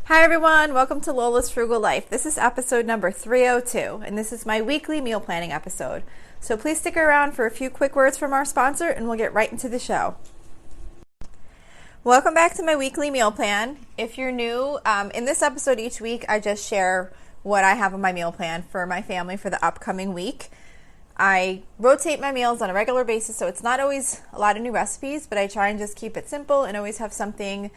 Hi everyone, welcome to Lola's Frugal Life. This is episode number 302, and this is my weekly meal planning episode. So please stick around for a few quick words from our sponsor, and we'll get right into the show. Welcome back to my weekly meal plan. If you're new, in this episode each week, I just share what I have on my meal plan for my family for the upcoming week. I rotate my meals on a regular basis, so it's not always a lot of new recipes, but I try and just keep it simple and always have something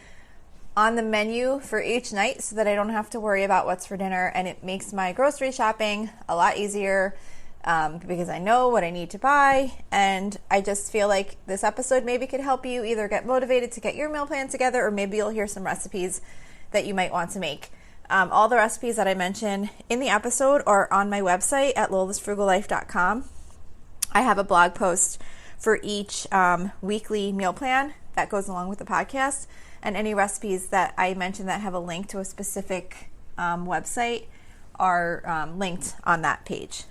on the menu for each night so that I don't have to worry about what's for dinner, and it makes my grocery shopping a lot easier because I know what I need to buy. And I just feel like this episode maybe could help you either get motivated to get your meal plan together, or maybe you'll hear some recipes that you might want to make. All the recipes that I mention in the episode are on my website at lolasfrugallife.com. I have a blog post for each weekly meal plan that goes along with the podcast, and any recipes that I mention that have a link to a specific website are linked on that page.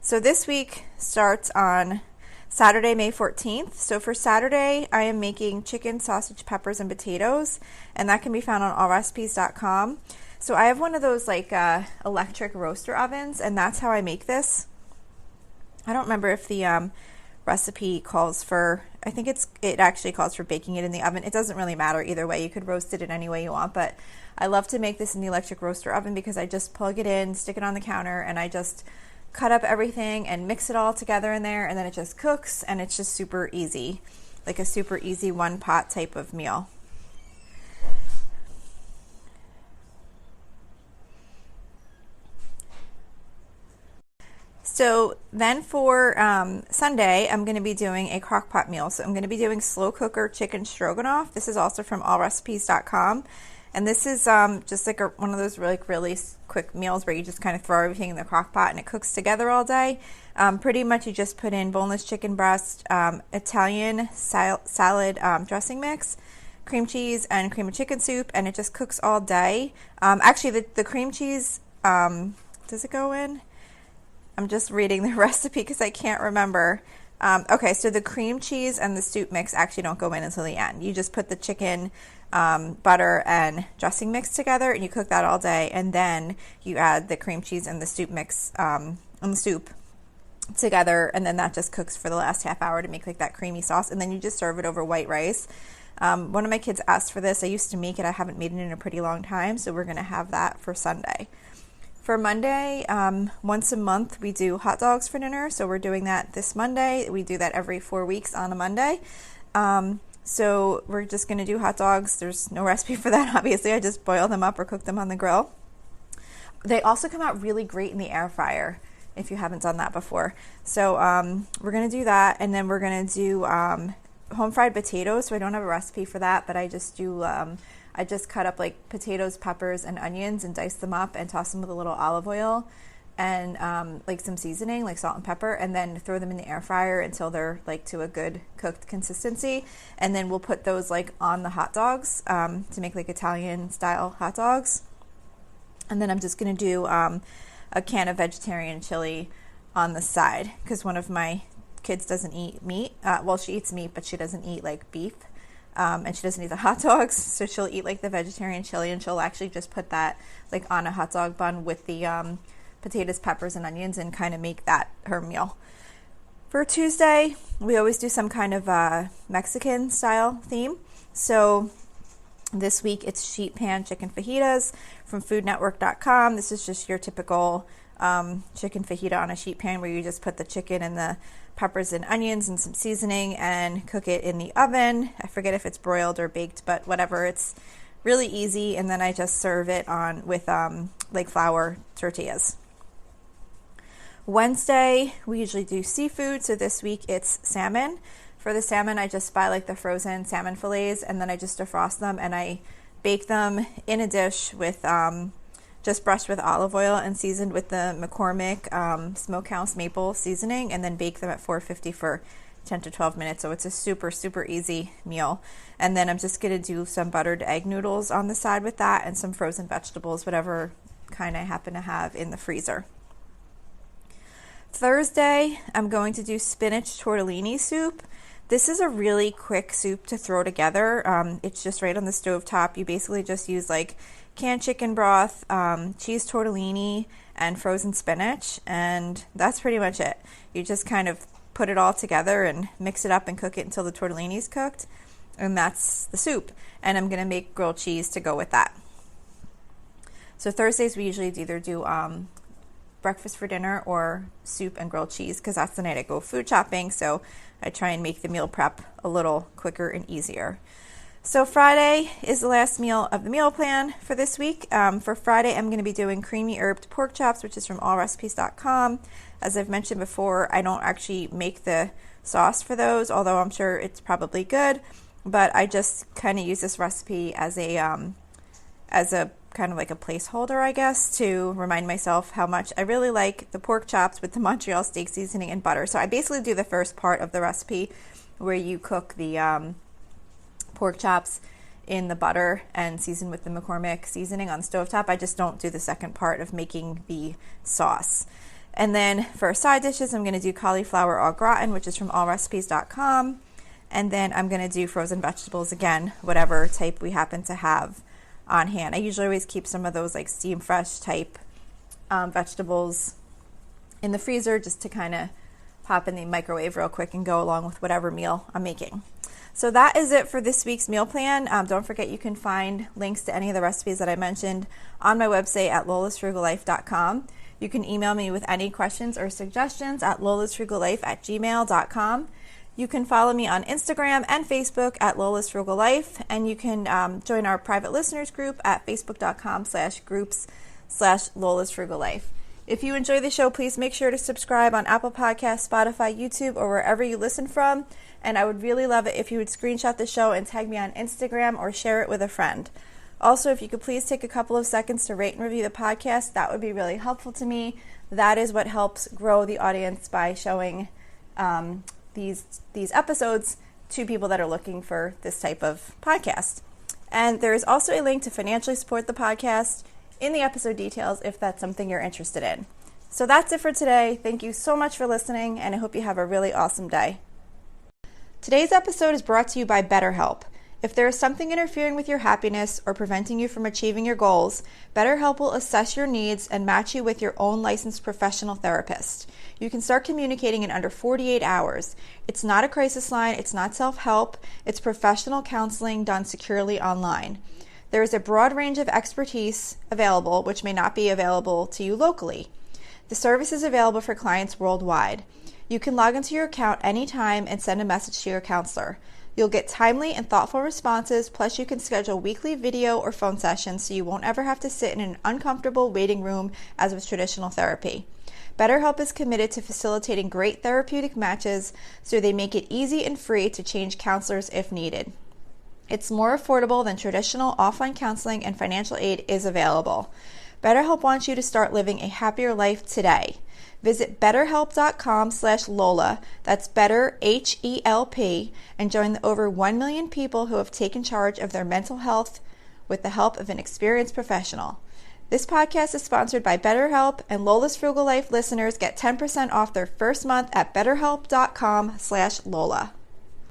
So this week starts on Saturday, May 14th. So for Saturday, I am making chicken, sausage, peppers, and potatoes, and that can be found on allrecipes.com. So I have one of those electric roaster ovens, and that's how I make this. I don't remember if the recipe calls for, I think it actually calls for baking it in the oven. It doesn't really matter either way. You could roast it in any way you want, but I love to make this in the electric roaster oven because I just plug it in, stick it on the counter, and I just cut up everything and mix it all together in there, and then it just cooks, and it's just super easy, like a super easy one pot type of meal. So then for Sunday, I'm going to be doing a crock pot meal. So I'm going to be doing slow cooker chicken stroganoff. This is also from allrecipes.com. And this is just like one of those really quick meals where you just kind of throw everything in the crock pot and it cooks together all day. Pretty much you just put in boneless chicken breast, Italian salad dressing mix, cream cheese, and cream of chicken soup, and it just cooks all day. Actually, the cream cheese, does it go in? I'm just reading the recipe because I can't remember. Okay, so the cream cheese and the soup mix actually don't go in until the end. You just put the chicken, butter, and dressing mix together, and you cook that all day, and then you add the cream cheese and the soup mix and the soup together, and then that just cooks for the last half hour to make like that creamy sauce, and then you just serve it over white rice. One of my kids asked for this. I used to make it. I haven't made it in a pretty long time, so we're going to have that for Sunday. For Monday, once a month, we do hot dogs for dinner. So we're doing that this Monday. We do that every 4 weeks on a Monday. So we're just going to do hot dogs. There's no recipe for that, obviously. I just boil them up or cook them on the grill. They also come out really great in the air fryer if you haven't done that before. So we're going to do that. And then we're going to do home fried potatoes. So I don't have a recipe for that, but I just do... I just cut up like potatoes, peppers, and onions and dice them up and toss them with a little olive oil and like some seasoning, like salt and pepper, and then throw them in the air fryer until they're like to a good cooked consistency. And then we'll put those like on the hot dogs to make like Italian style hot dogs. And then I'm just going to do a can of vegetarian chili on the side because one of my kids doesn't eat meat. Well, she eats meat, but she doesn't eat like beef. And she doesn't eat the hot dogs, so she'll eat like the vegetarian chili, and she'll actually just put that like on a hot dog bun with the potatoes, peppers, and onions, and kind of make that her meal. For Tuesday, we always do some kind of Mexican style theme. So this week it's sheet pan chicken fajitas from foodnetwork.com. This is just your typical chicken fajita on a sheet pan where you just put the chicken and the peppers and onions and some seasoning and cook it in the oven. I forget if it's broiled or baked, but whatever. It's really easy, and then I just serve it on with like flour tortillas. Wednesday, we usually do seafood, so this week it's salmon. For the salmon, I just buy like the frozen salmon fillets, and then I just defrost them, and I bake them in a dish with just brushed with olive oil and seasoned with the McCormick Smokehouse Maple seasoning, and then bake them at 450 for 10 to 12 minutes. So it's a super easy meal. And then I'm just going to do some buttered egg noodles on the side with that and some frozen vegetables, whatever kind I happen to have in the freezer. Thursday, I'm going to do spinach tortellini soup. This is a really quick soup to throw together. It's just right on the stove top. You basically just use like canned chicken broth, cheese tortellini, and frozen spinach, and that's pretty much it. You just kind of put it all together and mix it up and cook it until the tortellini is cooked, and that's the soup. And I'm going to make grilled cheese to go with that. So Thursdays we usually either do breakfast for dinner or soup and grilled cheese, because that's the night I go food shopping, so I try and make the meal prep a little quicker and easier. So Friday is the last meal of the meal plan for this week. For Friday, I'm going to be doing creamy herbed pork chops, which is from allrecipes.com. As I've mentioned before, I don't actually make the sauce for those, although I'm sure it's probably good, but I just kind of use this recipe as a kind of like a placeholder, I guess, to remind myself how much I really like the pork chops with the Montreal steak seasoning and butter. So I basically do the first part of the recipe where you cook the pork chops in the butter and season with the McCormick seasoning on the stovetop. I just don't do the second part of making the sauce. And then for side dishes, I'm going to do cauliflower au gratin, which is from allrecipes.com. And then I'm going to do frozen vegetables again, whatever type we happen to have on hand. I usually always keep some of those like steam fresh type vegetables in the freezer just to kind of pop in the microwave real quick and go along with whatever meal I'm making. So that is it for this week's meal plan. Don't forget you can find links to any of the recipes that I mentioned on my website at lolasfrugallife.com. You can email me with any questions or suggestions at lolasfrugallife@gmail.com. You can follow me on Instagram and Facebook at Lola's Frugal Life, and you can join our private listeners group at facebook.com/groups/Lola's Frugal Life. If you enjoy the show, please make sure to subscribe on Apple Podcasts, Spotify, YouTube, or wherever you listen from. And I would really love it if you would screenshot the show and tag me on Instagram or share it with a friend. Also, if you could please take a couple of seconds to rate and review the podcast, that would be really helpful to me. That is what helps grow the audience by showing these episodes to people that are looking for this type of podcast. And there is also a link to financially support the podcast in the episode details if that's something you're interested in. So that's it for today. Thank you so much for listening, and I hope you have a really awesome day. Today's episode is brought to you by BetterHelp. If there is something interfering with your happiness or preventing you from achieving your goals, BetterHelp will assess your needs and match you with your own licensed professional therapist. You can start communicating in under 48 hours. It's not a crisis line, it's not self-help, it's professional counseling done securely online. There is a broad range of expertise available, which may not be available to you locally. The service is available for clients worldwide. You can log into your account anytime and send a message to your counselor. You'll get timely and thoughtful responses, plus you can schedule weekly video or phone sessions so you won't ever have to sit in an uncomfortable waiting room as with traditional therapy. BetterHelp is committed to facilitating great therapeutic matches, so they make it easy and free to change counselors if needed. It's more affordable than traditional offline counseling, and financial aid is available. BetterHelp wants you to start living a happier life today. Visit betterhelp.com/Lola, that's better HELP, and join the over 1 million people who have taken charge of their mental health with the help of an experienced professional. This podcast is sponsored by BetterHelp, and Lola's Frugal Life listeners get 10% off their first month at betterhelp.com/Lola.